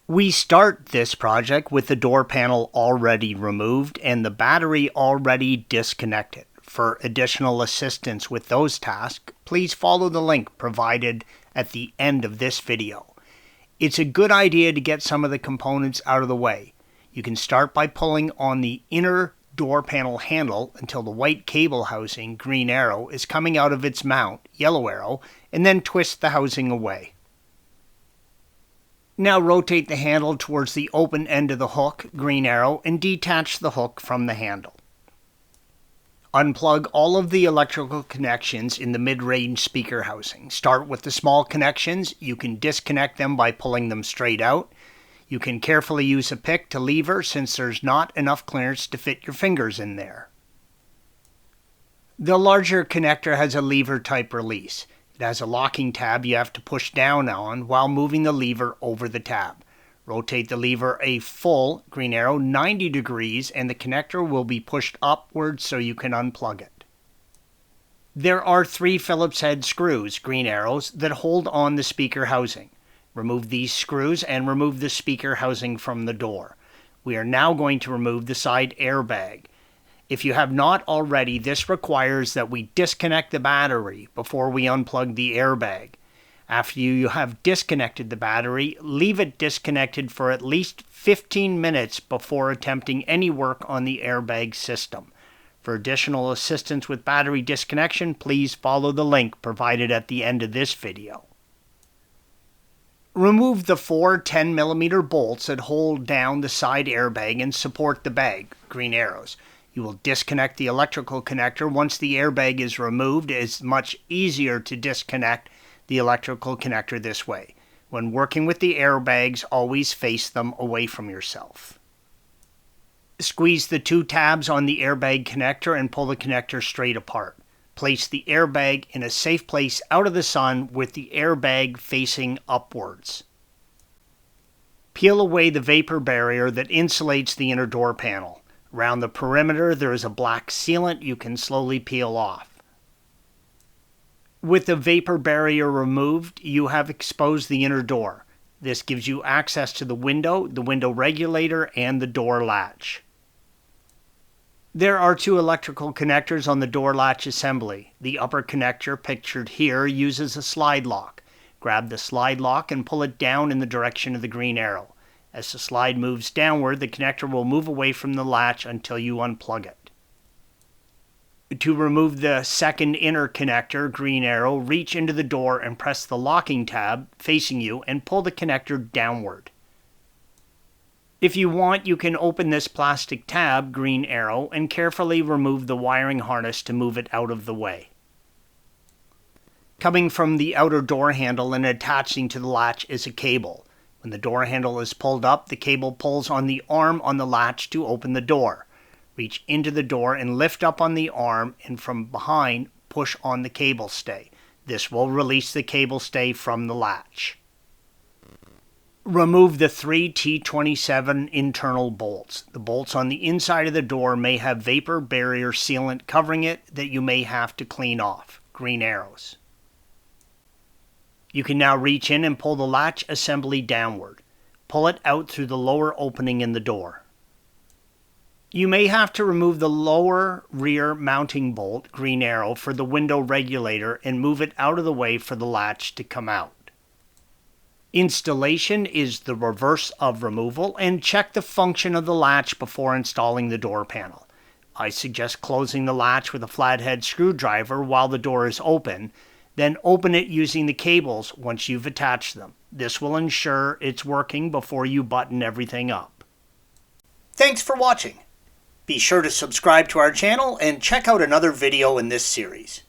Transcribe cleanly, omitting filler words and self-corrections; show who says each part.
Speaker 1: We start this project with the door panel already removed and the battery already disconnected. For additional assistance with those tasks, please follow the link provided at the end of this video. It's a good idea to get some of the components out of the way. You can start by pulling on the inner door panel handle until the white cable housing, green arrow, is coming out of its mount, yellow arrow, and then twist the housing away. Now rotate the handle towards the open end of the hook, green arrow, and detach the hook from the handle. Unplug all of the electrical connections in the mid-range speaker housing. Start with the small connections. You can disconnect them by pulling them straight out. You can carefully use a pick to lever since there's not enough clearance to fit your fingers in there. The larger connector has a lever type release. It has a locking tab you have to push down on while moving the lever over the tab. Rotate the lever a full, green arrow, 90 degrees and the connector will be pushed upwards so you can unplug it. There are 3 Phillips head screws, green arrows, that hold on the speaker housing. Remove these screws and remove the speaker housing from the door. We are now going to remove the side airbag. If you have not already, this requires that we disconnect the battery before we unplug the airbag. After you have disconnected the battery, leave it disconnected for at least 15 minutes before attempting any work on the airbag system. For additional assistance with battery disconnection, please follow the link provided at the end of this video. Remove the 4 10mm bolts that hold down the side airbag and support the bag, green arrows. You will disconnect the electrical connector once the airbag is removed. It's much easier to disconnect the electrical connector this way. When working with the airbags, always face them away from yourself. Squeeze the 2 tabs on the airbag connector and pull the connector straight apart. Place the airbag in a safe place out of the sun with the airbag facing upwards. Peel away the vapor barrier that insulates the inner door panel. Around the perimeter there is a black sealant you can slowly peel off. With the vapor barrier removed, you have exposed the inner door. This gives you access to the window regulator, and the door latch. There are 2 electrical connectors on the door latch assembly. The upper connector, pictured here, uses a slide lock. Grab the slide lock and pull it down in the direction of the green arrow. As the slide moves downward, the connector will move away from the latch until you unplug it. To remove the second inner connector, green arrow, reach into the door and press the locking tab facing you and pull the connector downward. If you want, you can open this plastic tab, green arrow, and carefully remove the wiring harness to move it out of the way. Coming from the outer door handle and attaching to the latch is a cable. When the door handle is pulled up, the cable pulls on the arm on the latch to open the door. Reach into the door and lift up on the arm, and from behind, push on the cable stay. This will release the cable stay from the latch. Remove the 3 T27 internal bolts. The bolts on the inside of the door may have vapor barrier sealant covering it that you may have to clean off. Green arrows. You can now reach in and pull the latch assembly downward. Pull it out through the lower opening in the door. You may have to remove the lower rear mounting bolt, green arrow, for the window regulator and move it out of the way for the latch to come out. Installation is the reverse of removal, and check the function of the latch before installing the door panel. I suggest closing the latch with a flathead screwdriver while the door is open, then open it using the cables once you've attached them. This will ensure it's working before you button everything up. Thanks for watching. Be sure to subscribe to our channel and check out another video in this series.